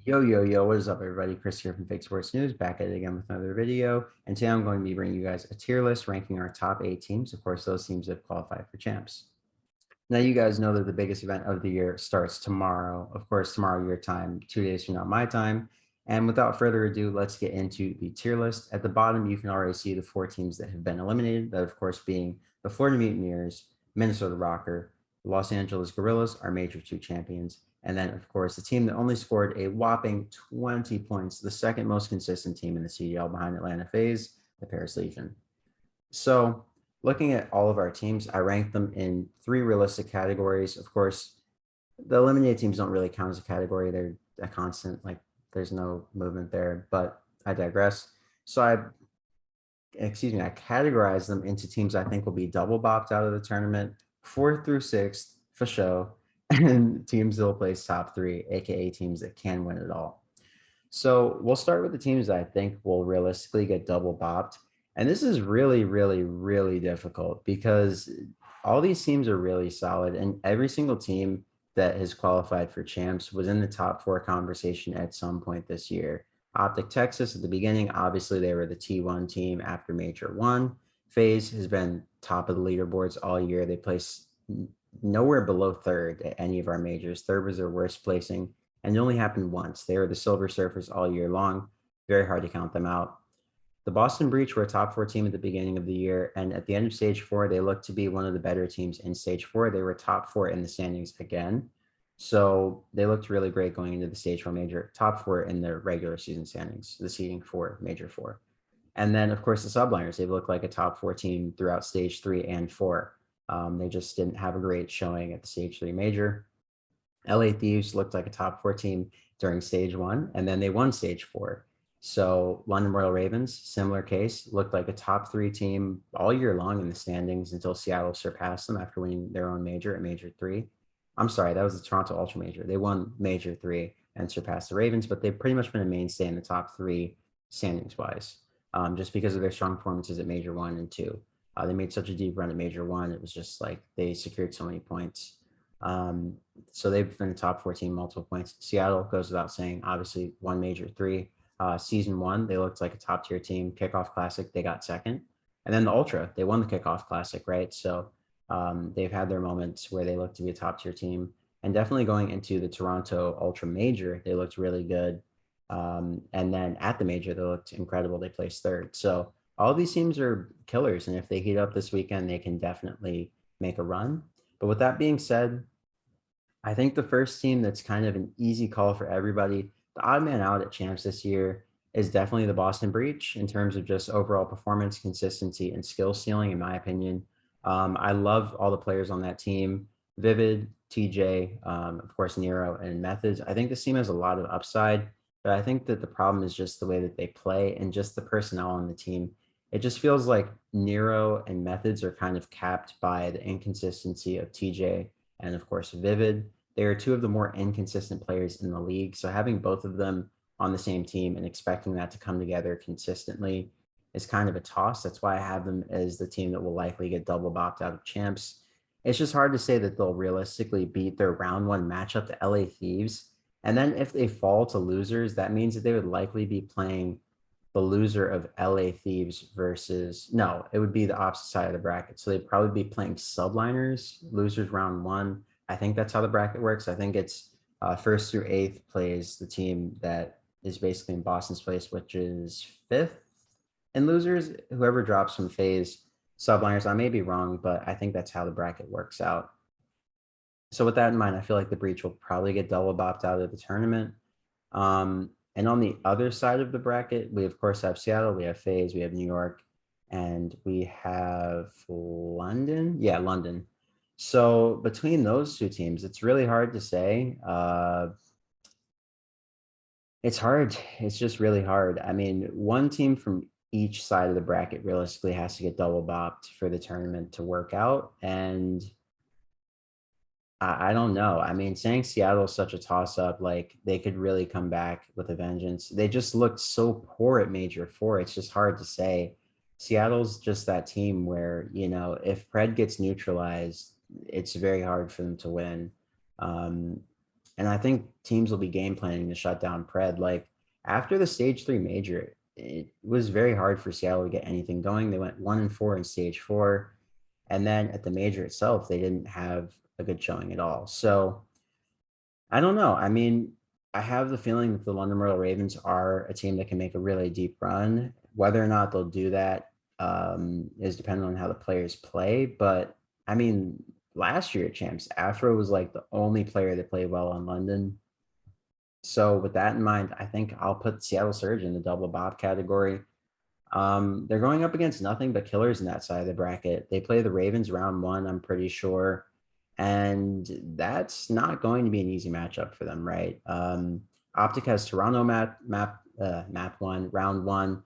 Yo, yo, yo, what is up, everybody? Chris here from Fake Sports News, back at it again with another video. And today I'm going to be bringing you guys a tier list ranking our top 8 teams. Of course, those teams that qualified for champs. Now, you guys know that the biggest event of the year starts tomorrow. Of course, tomorrow your time, 2 days from now my time. And without further ado, let's get into the tier list. At the bottom, you can already see the 4 teams that have been eliminated. That, of course, being the Florida Mutineers, Minnesota Rokkr, Los Angeles Guerillas, our Major 2 champions. And then, of course, the team that only scored a whopping 20 points, the second most consistent team in the CDL behind Atlanta Faze, the Paris Legion. So looking at all of our teams, I ranked them in 3 realistic categories. Of course, the eliminated teams don't really count as a category. They're a constant, like there's no movement there, but I digress. So I categorized them into teams I think will be double bopped out of the tournament, 4th through 6th for show, and teams that will place top 3, aka teams that can win it all. So we'll start with the teams that I think will realistically get double bopped. And this is really, really, really difficult because all these teams are really solid, and every single team that has qualified for champs was in the top 4 conversation at some point this year. Optic Texas at the beginning, obviously they were the T1 team after Major 1. Faze has been top of the leaderboards all year. They place nowhere below 3rd at any of our majors. 3rd was their worst placing, and it only happened once. They were the Silver Surfers all year long. Very hard to count them out. The Boston Breach were a top 4 team at the beginning of the year, and at the end of stage 4, they looked to be one of the better teams in stage 4. They were top 4 in the standings again. So they looked really great going into the stage 4 major, top 4 in their regular season standings, the seeding for major 4. And then, of course, the Subliners, they've looked like a top 4 team throughout stage 3 and 4. They just didn't have a great showing at the stage 3 major. LA Thieves looked like a top 4 team during stage 1, and then they won stage 4. So London Royal Ravens, similar case, looked like a top 3 team all year long in the standings until Seattle surpassed them after winning their own major at Major 3. I'm sorry, that was the Toronto Ultra Major. They won Major 3 and surpassed the Ravens, but they've pretty much been a mainstay in the top 3 standings-wise, just because of their strong performances at Major 1 and 2. They made such a deep run at Major 1. It was just like they secured so many points. So they've been a top 4 team, multiple points. Seattle goes without saying, obviously won Major 3. Season 1, they looked like a top tier team. Kickoff Classic, they got 2nd. And then the Ultra, they won the Kickoff Classic, right? So they've had their moments where they look to be a top tier team. And definitely going into the Toronto Ultra Major, they looked really good. And then at the Major, they looked incredible. They placed 3rd. So all these teams are killers. And if they heat up this weekend, they can definitely make a run. But with that being said, I think the first team that's kind of an easy call for everybody, the odd man out at champs this year, is definitely the Boston Breach in terms of just overall performance, consistency, and skill ceiling, in my opinion. I love all the players on that team. Vivid, TJ, of course, Nero, and Methods. I think this team has a lot of upside, but I think that the problem is just the way that they play and just the personnel on the team. It just feels like Nero and Methods are kind of capped by the inconsistency of TJ and, of course, Vivid. They are 2 of the more inconsistent players in the league. So having both of them on the same team and expecting that to come together consistently is kind of a toss. That's why I have them as the team that will likely get double bopped out of champs. It's just hard to say that they'll realistically beat their round 1 matchup to LA Thieves. And then if they fall to losers, that means that they would likely be playing the loser of LA Thieves versus, no, it would be the opposite side of the bracket. So they'd probably be playing Subliners, losers round 1. I think that's how the bracket works. I think it's 1st through 8th plays the team that is basically in Boston's place, which is 5th. And losers, whoever drops from Faze, Subliners, I may be wrong, but I think that's how the bracket works out. So with that in mind, I feel like the Breach will probably get double bopped out of the tournament. And on the other side of the bracket, we of course have Seattle, we have Faze, we have New York, and we have London. Yeah, London. So between those 2 teams, it's really hard to say. It's hard. It's just really hard. I mean, one team from each side of the bracket realistically has to get double bopped for the tournament to work out. And I don't know. I mean, saying Seattle is such a toss up, like they could really come back with a vengeance. They just looked so poor at Major 4. It's just hard to say. Seattle's just that team where, if Pred gets neutralized, it's very hard for them to win. And I think teams will be game planning to shut down Pred. Like after the stage 3 major, it was very hard for Seattle to get anything going. They went 1-4 in stage 4. And then at the major itself, they didn't have a good showing at all. So I don't know. I mean, I have the feeling that the London Royal Ravens are a team that can make a really deep run. Whether or not they'll do that is dependent on how the players play. But I mean, last year at Champs, Afro was like the only player that played well on London. So with that in mind, I think I'll put Seattle Surge in the double bop category. They're going up against nothing but killers in that side of the bracket. They play the Ravens round 1, I'm pretty sure. And that's not going to be an easy matchup for them, right? Optic has Toronto map 1, round 1.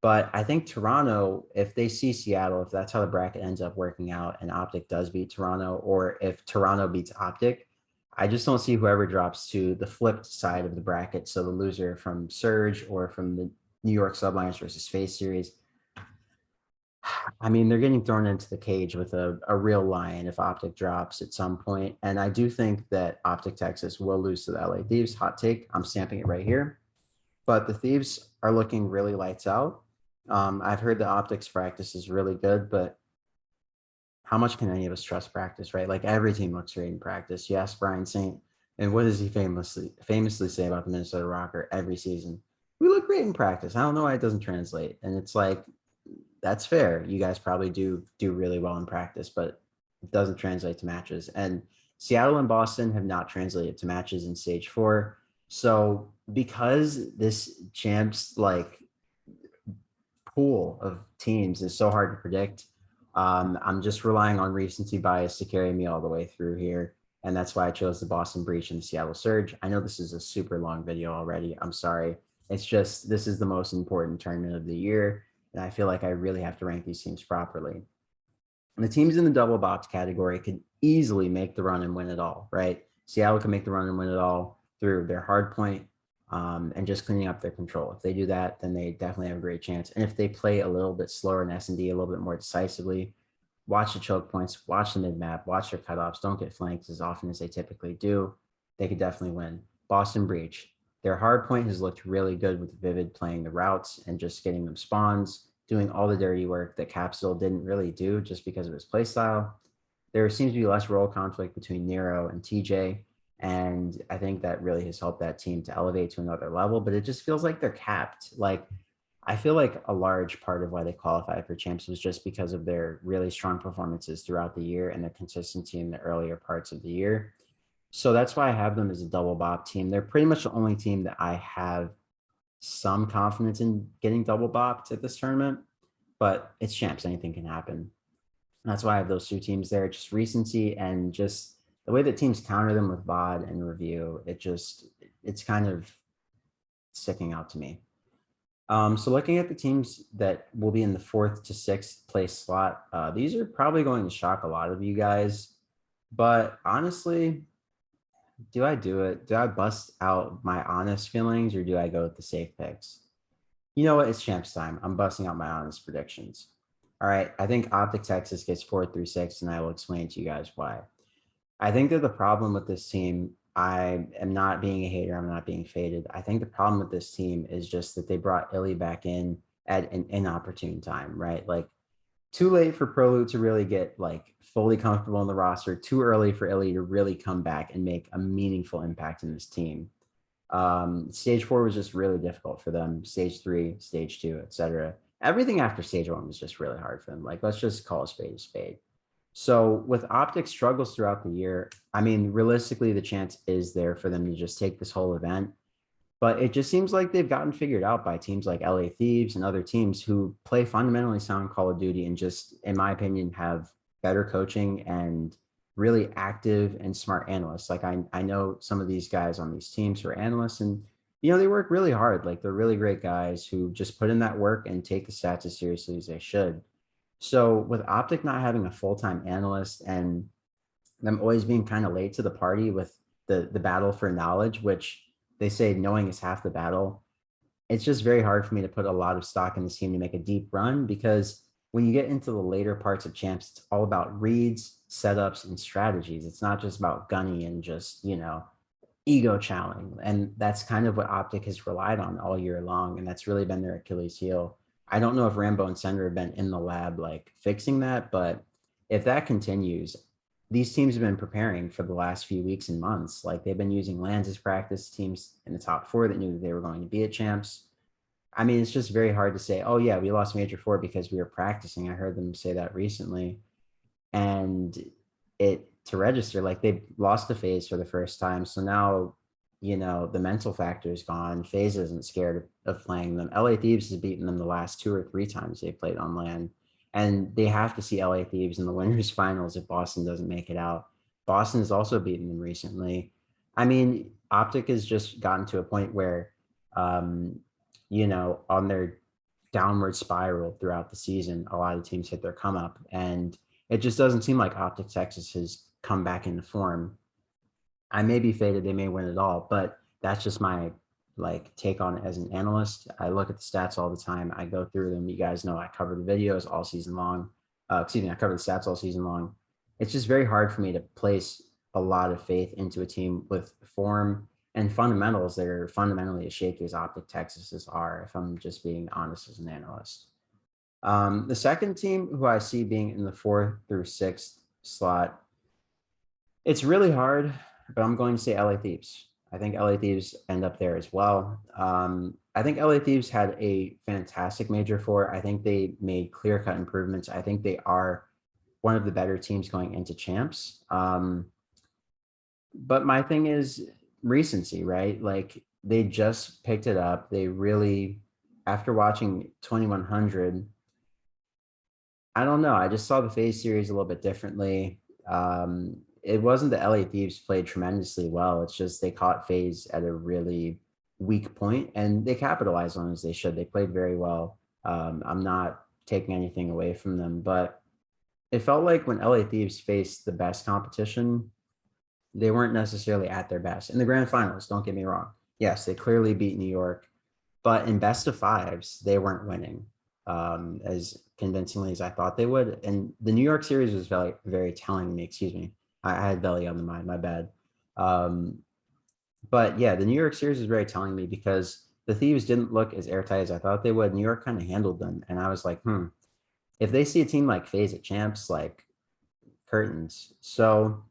But I think Toronto, if they see Seattle, if that's how the bracket ends up working out and Optic does beat Toronto, or if Toronto beats Optic, I just don't see whoever drops to the flipped side of the bracket. So the loser from Surge or from the New York Subliners versus Faze series. I mean, they're getting thrown into the cage with a real lion if Optic drops at some point. And I do think that Optic Texas will lose to the LA Thieves. Hot take. I'm stamping it right here. But the Thieves are looking really lights out. I've heard the Optics practice is really good, but how much can any of us trust practice, right? Like every team looks great in practice. You ask Brian Saint, and what does he famously say about the Minnesota Rokkr every season? We look great in practice. I don't know why it doesn't translate. And it's like, that's fair. You guys probably do really well in practice, but it doesn't translate to matches. And Seattle and Boston have not translated to matches in stage 4. So because this champs like pool of teams is so hard to predict, I'm just relying on recency bias to carry me all the way through here. And that's why I chose the Boston Breach and the Seattle Surge. I know this is a super long video already. I'm sorry. It's just, this is the most important tournament of the year. And I feel like I really have to rank these teams properly. And the teams in the double box category could easily make the run and win it all, right? Seattle can make the run and win it all through their hard point and just cleaning up their control. If they do that, then they definitely have a great chance. And if they play a little bit slower in S&D, a little bit more decisively, watch the choke points, watch the mid map, watch their cutoffs, don't get flanked as often as they typically do, they could definitely win. Boston Breach, their hard point has looked really good with Vivid playing the routes and just getting them spawns, doing all the dirty work that Capsule didn't really do just because of his playstyle. There seems to be less role conflict between Nero and TJ, and I think that really has helped that team to elevate to another level, but it just feels like they're capped. Like, I feel like a large part of why they qualified for champs was just because of their really strong performances throughout the year and their consistency in the earlier parts of the year. So that's why I have them as a double bop team. They're pretty much the only team that I have some confidence in getting double bopped at this tournament, but it's champs. Anything can happen. That's why I have those two teams there. Just recency and just the way that teams counter them with VOD and review. It's kind of sticking out to me. So looking at the teams that will be in the 4th to 6th place slot, these are probably going to shock a lot of you guys. But honestly, do I do it? Do I bust out my honest feelings or do I go with the safe picks? You know what? It's champs time. I'm busting out my honest predictions. All right. I think Optic Texas gets 4 through 6, and I will explain to you guys why. I think that the problem with this team, I am not being a hater. I'm not being faded. I think the problem with this team is just that they brought Illy back in at an inopportune time, right? Like too late for Prolu to really get like fully comfortable in the roster, too early for Illy to really come back and make a meaningful impact in this team. Stage 4 was just really difficult for them. Stage 3, stage 2, etc. Everything after stage 1 was just really hard for them. Like, let's just call a spade a spade. So with Optic struggles throughout the year, I mean, realistically, the chance is there for them to just take this whole event. But it just seems like they've gotten figured out by teams like LA Thieves and other teams who play fundamentally sound Call of Duty and just, in my opinion, have better coaching and really active and smart analysts. Like I know some of these guys on these teams who are analysts and, you know, they work really hard. Like they're really great guys who just put in that work and take the stats as seriously as they should. So with Optic not having a full-time analyst and them always being kind of late to the party with the battle for knowledge, which they say knowing is half the battle, it's just very hard for me to put a lot of stock in this team to make a deep run because when you get into the later parts of champs, it's all about reads, setups, and strategies. It's not just about gunning and just, you know, ego challenge. And that's kind of what Optic has relied on all year long. And that's really been their Achilles heel. I don't know if Rambo and Sender have been in the lab like fixing that, but if that continues, these teams have been preparing for the last few weeks and months. Like they've been using lands as practice, teams in the top four that knew that they were going to be at champs. I mean, it's just very hard to say, oh yeah, we lost Major Four because we were practicing. I heard them say that recently. And it to register, like they lost to Faze for the first time. So now, the mental factor is gone. Faze isn't scared of playing them. LA Thieves has beaten them the last 2 or 3 times they played on land. And they have to see LA Thieves in the winners finals if Boston doesn't make it out. Boston has also beaten them recently. I mean, Optic has just gotten to a point where, on their downward spiral throughout the season, a lot of teams hit their come up. And it just doesn't seem like Optic Texas has come back into form. I may be faded, they may win it all, but that's just my take on it as an analyst. I look at the stats all the time. I go through them. You guys know I cover the videos all season long. I cover the stats all season long. It's just very hard for me to place a lot of faith into a team with form and fundamentals that are fundamentally as shaky as Optic Texas's are, if I'm just being honest as an analyst. The second team who I see being in the 4th through 6th slot, it's really hard, but I'm going to say LA Thieves. I think LA Thieves end up there as well. I think LA Thieves had a fantastic Major Four. I think they made clear-cut improvements. I think they are one of the better teams going into champs. But my thing is recency, right? Like they just picked it up. They really, after watching 2100, I don't know. I just saw the Faze series a little bit differently. It wasn't the LA Thieves played tremendously well. It's just they caught Faze at a really weak point and they capitalized on it as they should. They played very well. I'm not taking anything away from them, but it felt like when LA Thieves faced the best competition, they weren't necessarily at their best. In the grand finals, don't get me wrong. Yes, they clearly beat New York, but in best of fives, they weren't winning as convincingly as I thought they would. And the New York series was very, very telling to me. Excuse me. I had Belly on the mind, my bad. But yeah, the New York series was very telling me because the Thieves didn't look as airtight as I thought they would. New York kind of handled them. And I was like, if they see a team like Faze at champs, like curtains. So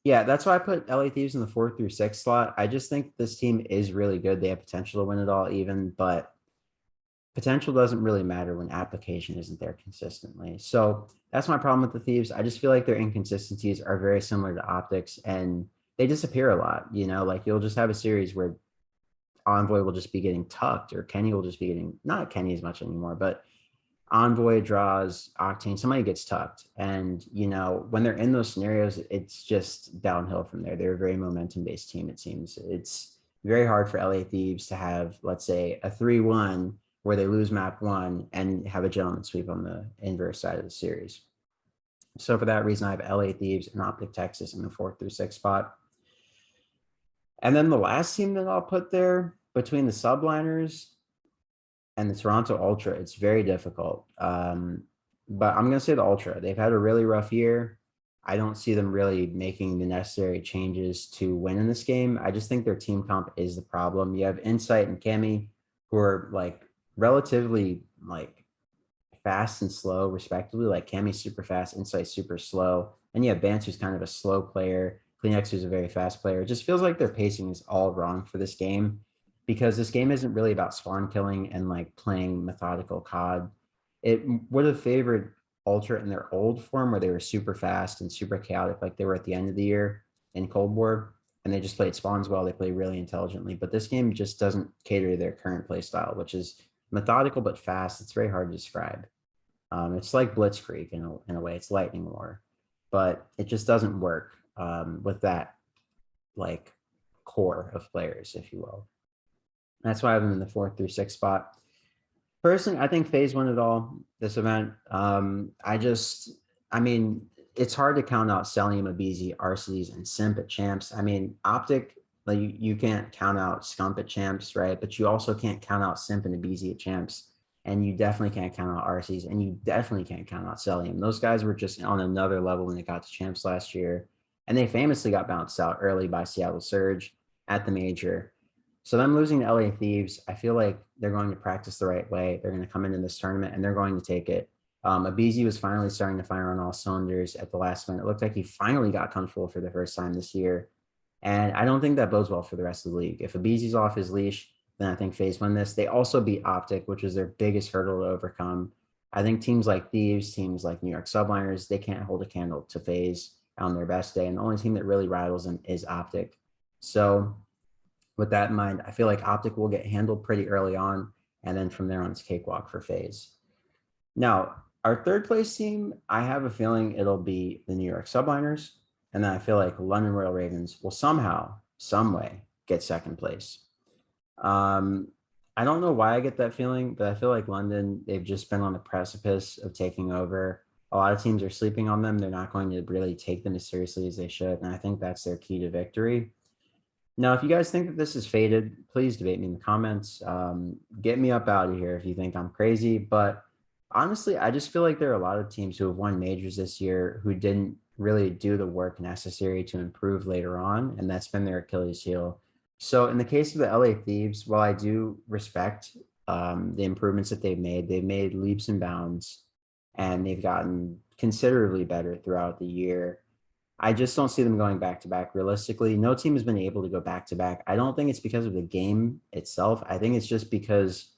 yeah, that's why I put LA Thieves in the 4th through 6th slot. I just think this team is really good. They have potential to win it all even, but potential doesn't really matter when application isn't there consistently. So that's my problem with the Thieves. I just feel like their inconsistencies are very similar to Optics and they disappear a lot. Like you'll just have a series where Envoy will just be getting tucked or Kenny will just be getting, not Kenny as much anymore, but Envoy draws Octane, somebody gets tucked. And, when they're in those scenarios, it's just downhill from there. They're a very momentum-based team, it seems. It's very hard for LA Thieves to have, let's say, a 3-1 where they lose map 1 and have a gentleman sweep on the inverse side of the series. So for that reason, I have LA Thieves and Optic Texas in the 4th through 6th spot. And then the last team that I'll put there between the subliners and the Toronto Ultra, it's very difficult. But I'm going to say the Ultra. They've had a really rough year. I don't see them really making the necessary changes to win in this game. I just think their team comp is the problem. You have Insight and Cammy, who are relatively fast and slow, respectively. Like Cammy's super fast, Insight's super slow. And you have Bance, who's kind of a slow player. Kleenex, who's a very fast player. It just feels like their pacing is all wrong for this game because this game isn't really about spawn killing and playing methodical COD. It would have favored Ultra in their old form where they were super fast and super chaotic like they were at the end of the year in Cold War, and they just played spawns well. They play really intelligently, but this game just doesn't cater to their current play style, which is methodical but fast. It's very hard to describe. It's like Blitzkrieg in a way. It's Lightning War, but it just doesn't work with that core of players, if you will. That's why I have them in the 4th through 6th spot. Personally, I think Faze won it all this event. It's hard to count out Selenium, Abizi, RCs, and Simp at champs. Optic, you can't count out Scump at champs, right? But you also can't count out Simp and Abizi at champs. And you definitely can't count out RCs, and you definitely can't count out Selenium. Those guys were just on another level when they got to champs last year. And they famously got bounced out early by Seattle Surge. at the major. So them losing to LA Thieves, I feel like they're going to practice the right way. They're going to come into this tournament and they're going to take it. Abizi was finally starting to fire on all cylinders at the last minute. It looked like he finally got comfortable for the first time this year. And I don't think that bodes well for the rest of the league. If Abizi's off his leash, then I think Faze win this. They also beat Optic, which is their biggest hurdle to overcome. I think teams like Thieves, teams like New York Subliners, they can't hold a candle to Faze on their best day. And the only team that really rivals them is Optic. So with that in mind, I feel like Optic will get handled pretty early on. And then from there on, it's cakewalk for Faze. Now, our third place team, I have a feeling it'll be the New York Subliners. And then I feel like London Royal Ravens will somehow, some way, get second place. I don't know why I get that feeling, but I feel like London, they've just been on the precipice of taking over. A lot of teams are sleeping on them. They're not going to really take them as seriously as they should. And I think that's their key to victory. Now, if you guys think that this is faded, please debate me in the comments. Get me up out of here if you think I'm crazy. But honestly, I just feel like there are a lot of teams who have won majors this year who didn't really do the work necessary to improve later on. And that's been their Achilles heel. So in the case of the LA Thieves, while I do respect the improvements that they've made leaps and bounds, and they've gotten considerably better throughout the year. I just don't see them going back to back realistically. No team has been able to go back to back. I don't think it's because of the game itself. I think it's just because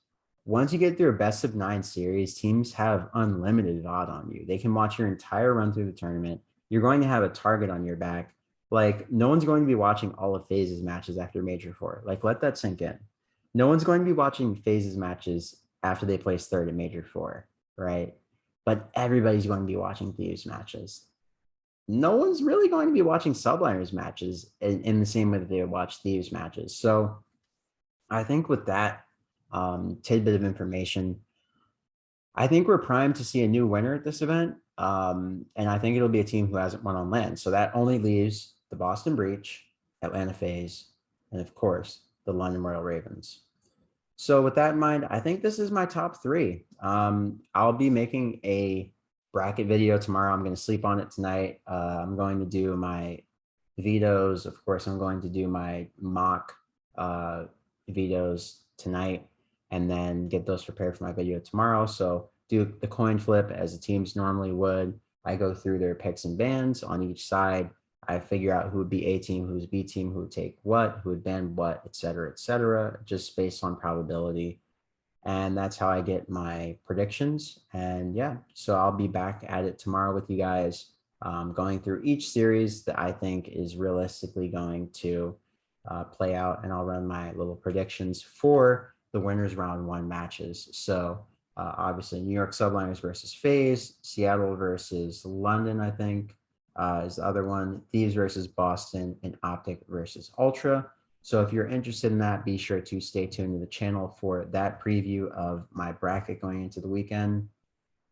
once you get through a best of 9 series, teams have unlimited VOD on you. They can watch your entire run through the tournament. You're going to have a target on your back. Like, no one's going to be watching all of Faze's matches after Major 4. Like, let that sink in. No one's going to be watching Faze's matches after they place third in Major 4, right? But everybody's going to be watching Thieves matches. No one's really going to be watching Subliners matches in the same way that they would watch Thieves matches. So I think with that tidbit of information, I think we're primed to see a new winner at this event. And I think it'll be a team who hasn't won on land. So that only leaves the Boston Breach, Atlanta Faze, and of course, the London Royal Ravens. So with that in mind, I think this is my top 3. I'll be making a bracket video tomorrow. I'm going to sleep on it tonight. I'm going to do my vetoes. Of course, I'm going to do my mock vetoes tonight and then get those prepared for my video tomorrow. So do the coin flip as the teams normally would. I go through their picks and bans on each side. I figure out who would be A team, who's B team, who would take what, who would ban what, et cetera, just based on probability. And that's how I get my predictions. And yeah, so I'll be back at it tomorrow with you guys, going through each series that I think is realistically going to play out. And I'll run my little predictions for the winners round 1 matches. So obviously New York Subliners versus Faze, Seattle versus London, I think is the other one, Thieves versus Boston, and Optic versus Ultra. So if you're interested in that, be sure to stay tuned to the channel for that preview of my bracket going into the weekend.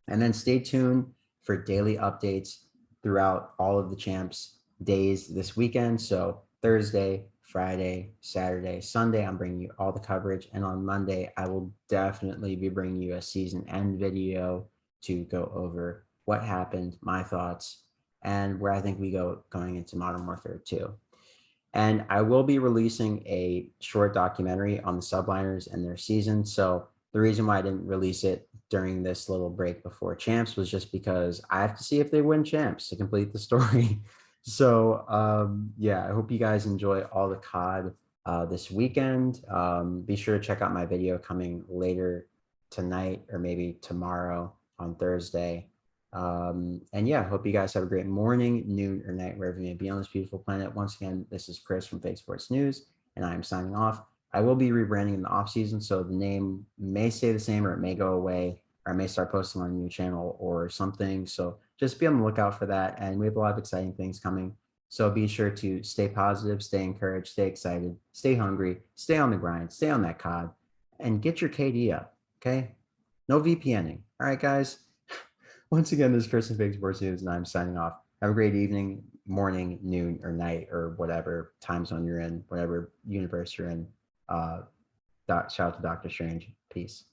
And then stay tuned for daily updates throughout all of the champs days this weekend. So Thursday, Friday, Saturday, Sunday, I'm bringing you all the coverage. And on Monday, I will definitely be bringing you a season end video to go over what happened, my thoughts, and where I think we go going into Modern Warfare 2. And I will be releasing a short documentary on the Subliners and their season. So the reason why I didn't release it during this little break before champs was just because I have to see if they win champs to complete the story. So yeah, I hope you guys enjoy all the COD this weekend. Be sure to check out my video coming later tonight or maybe tomorrow on Thursday. And yeah, hope you guys have a great morning, noon, or night, wherever you may be on this beautiful planet. Once again, this is Chris from Fake Sports News, and I'm signing off. I will be rebranding in the off season, so the name may stay the same, or it may go away, or I may start posting on a new channel or something. So just be on the lookout for that. And we have a lot of exciting things coming. So be sure to stay positive, stay encouraged, stay excited, stay hungry, stay on the grind, stay on that COD, and get your KD up. Okay? No VPNing. All right, guys. Once again, this is Chris from Fake Sports News, and I'm signing off. Have a great evening, morning, noon, or night, or whatever time zone you're in, whatever universe you're in. Shout out to Dr. Strange. Peace.